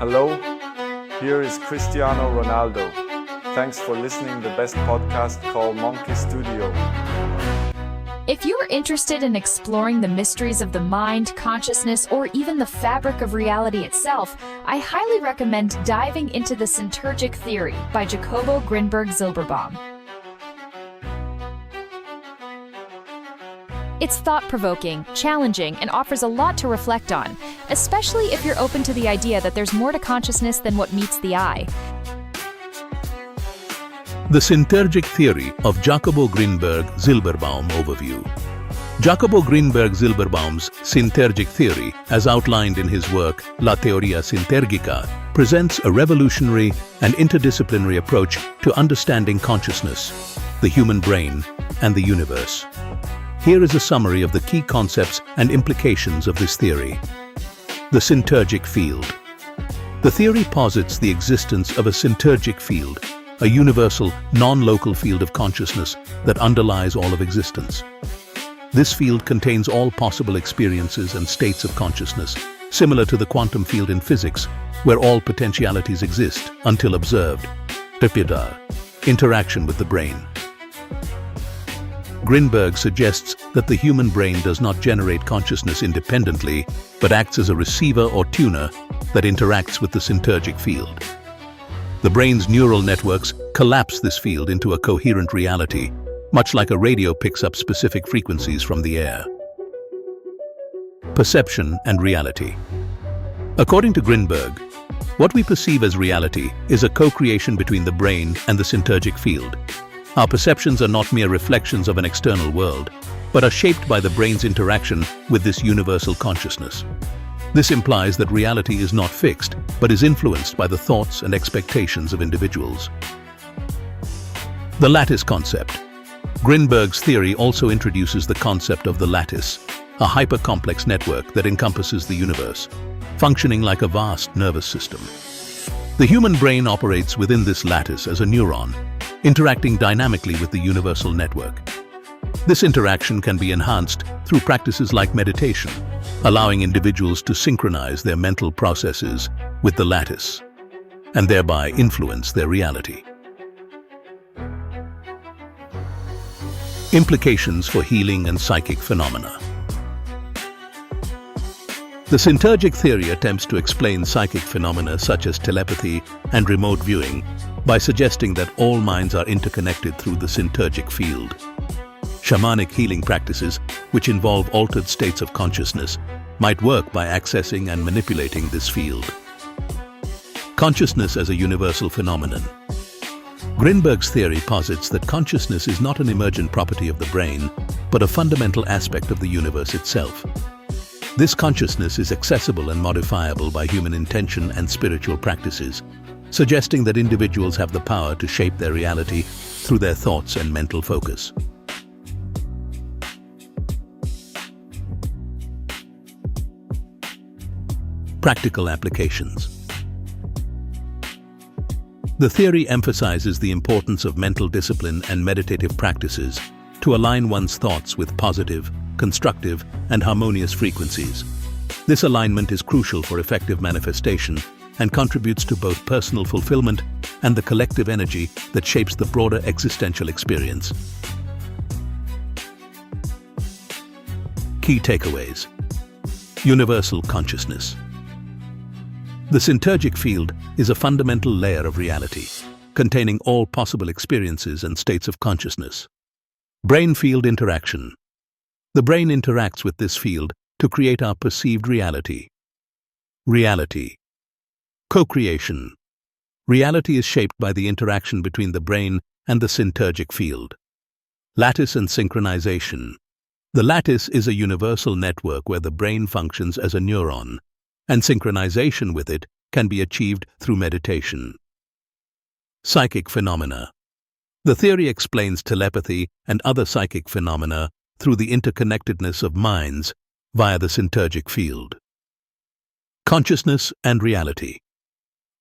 Hello, here is Cristiano Ronaldo. Thanks for listening to the best podcast called Monkey Studio. If you are interested in exploring the mysteries of the mind, consciousness, or even the fabric of reality itself, I highly recommend diving into the Syntergic Theory by Jacobo Grinberg-Zylberbaum. It's thought-provoking, challenging, and offers a lot to reflect on, especially if you're open to the idea that there's more to consciousness than what meets the eye. The Syntergic Theory of Jacobo Grinberg-Zylberbaum overview. Jacobo Grinberg-Zylberbaum's Syntergic Theory, as outlined in his work La Teoria Syntergica, presents a revolutionary and interdisciplinary approach to understanding consciousness, the human brain, and the universe. Here is a summary of the key concepts and implications of this theory. The Syntergic field. The theory posits the existence of a syntergic field, a universal, non-local field of consciousness that underlies all of existence. This field contains all possible experiences and states of consciousness, similar to the quantum field in physics, where all potentialities exist until observed. Interaction with the brain. Grinberg suggests that the human brain does not generate consciousness independently, but acts as a receiver or tuner that interacts with the syntergic field. The brain's neural networks collapse this field into a coherent reality, much like a radio picks up specific frequencies from the air. Perception and reality. According to Grinberg, what we perceive as reality is a co-creation between the brain and the syntergic field. Our perceptions are not mere reflections of an external world, but are shaped by the brain's interaction with this universal consciousness. This implies that reality is not fixed, but is influenced by the thoughts and expectations of individuals. The lattice concept. Grinberg's theory also introduces the concept of the lattice, a hypercomplex network that encompasses the universe, functioning like a vast nervous system. The human brain operates within this lattice as a neuron, interacting dynamically with the universal network. This interaction can be enhanced through practices like meditation, allowing individuals to synchronize their mental processes with the lattice, and thereby influence their reality. Implications for healing and psychic phenomena. The Syntergic Theory attempts to explain psychic phenomena such as telepathy and remote viewing by suggesting that all minds are interconnected through the syntergic field. Shamanic healing practices, which involve altered states of consciousness, might work by accessing and manipulating this field. Consciousness as a universal phenomenon. Grinberg's theory posits that consciousness is not an emergent property of the brain, but a fundamental aspect of the universe itself. This consciousness is accessible and modifiable by human intention and spiritual practices, suggesting that individuals have the power to shape their reality through their thoughts and mental focus. Practical applications. The theory emphasizes the importance of mental discipline and meditative practices to align one's thoughts with positive, constructive, and harmonious frequencies. This alignment is crucial for effective manifestation and contributes to both personal fulfillment and the collective energy that shapes the broader existential experience. Key takeaways. Universal consciousness. The syntergic field is a fundamental layer of reality, containing all possible experiences and states of consciousness. Brain-field interaction. The brain interacts with this field to create our perceived reality. Reality. Co-creation. Reality is shaped by the interaction between the brain and the syntergic field. Lattice and synchronization. The lattice is a universal network where the brain functions as a neuron, and synchronization with it can be achieved through meditation. Psychic phenomena. The theory explains telepathy and other psychic phenomena through the interconnectedness of minds via the syntergic field. Consciousness and reality.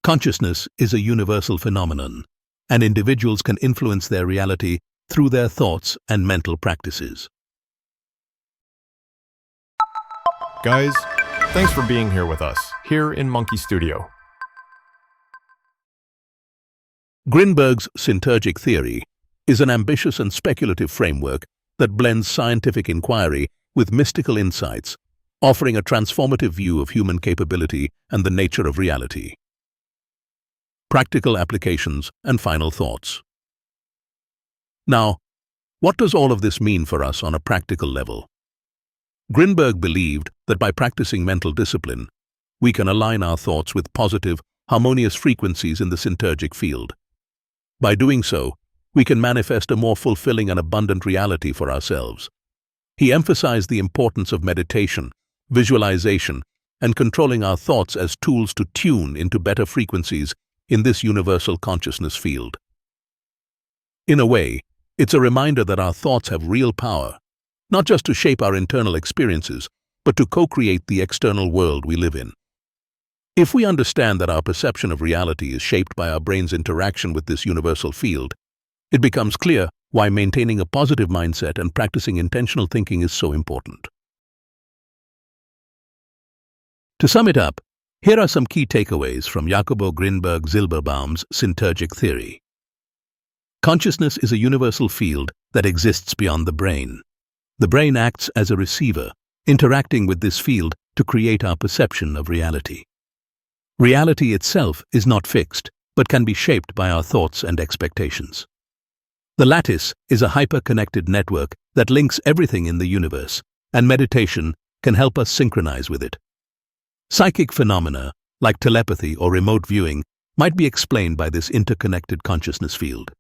Consciousness is a universal phenomenon, and individuals can influence their reality through their thoughts and mental practices. Guys, thanks for being here with us, here in Monkey Studio. Grinberg's Syntergic Theory is an ambitious and speculative framework that blends scientific inquiry with mystical insights, offering a transformative view of human capability and the nature of reality. Practical applications and final thoughts. Now, what does all of this mean for us on a practical level? Grinberg believed that by practicing mental discipline, we can align our thoughts with positive, harmonious frequencies in the Syntergic field. By doing so, we can manifest a more fulfilling and abundant reality for ourselves. He emphasized the importance of meditation, visualization, and controlling our thoughts as tools to tune into better frequencies in this universal consciousness field. In a way, it's a reminder that our thoughts have real power, not just to shape our internal experiences, but to co-create the external world we live in. If we understand that our perception of reality is shaped by our brain's interaction with this universal field, it becomes clear why maintaining a positive mindset and practicing intentional thinking is so important. To sum it up, here are some key takeaways from Jacobo Grinberg-Zylberbaum's Syntergic Theory. Consciousness is a universal field that exists beyond the brain. The brain acts as a receiver, interacting with this field to create our perception of reality. Reality itself is not fixed, but can be shaped by our thoughts and expectations. The lattice is a hyper-connected network that links everything in the universe, and meditation can help us synchronize with it. Psychic phenomena, like telepathy or remote viewing, might be explained by this interconnected consciousness field.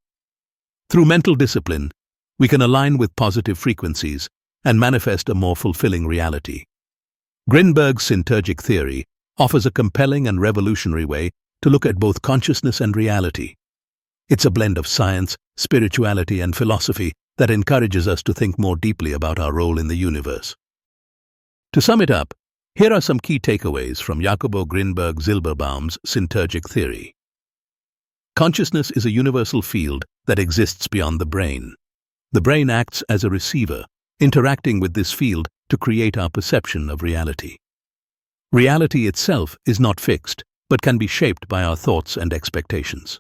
Through mental discipline, we can align with positive frequencies and manifest a more fulfilling reality. Grinberg's Syntergic Theory offers a compelling and revolutionary way to look at both consciousness and reality. It's a blend of science, spirituality, and philosophy that encourages us to think more deeply about our role in the universe. To sum it up, here are some key takeaways from Jacobo Grinberg-Zylberbaum's Syntergic Theory. Consciousness is a universal field that exists beyond the brain. The brain acts as a receiver, interacting with this field to create our perception of reality. Reality itself is not fixed, but can be shaped by our thoughts and expectations.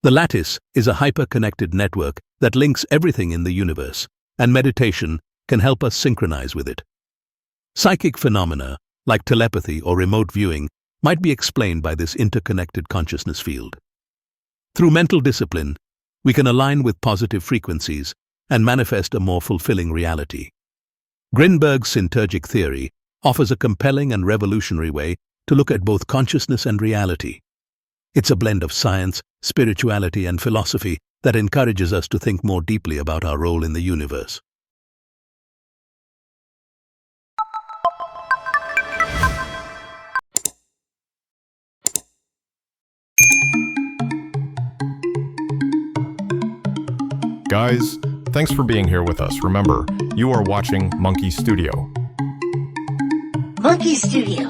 The lattice is a hyper-connected network that links everything in the universe, and meditation can help us synchronize with it. Psychic phenomena, like telepathy or remote viewing, might be explained by this interconnected consciousness field. Through mental discipline, we can align with positive frequencies and manifest a more fulfilling reality. Grinberg's Syntergic Theory offers a compelling and revolutionary way to look at both consciousness and reality. It's a blend of science, spirituality, and philosophy that encourages us to think more deeply about our role in the universe. Guys, thanks for being here with us. Remember, you are watching Monkey Studio. Monkey Studio.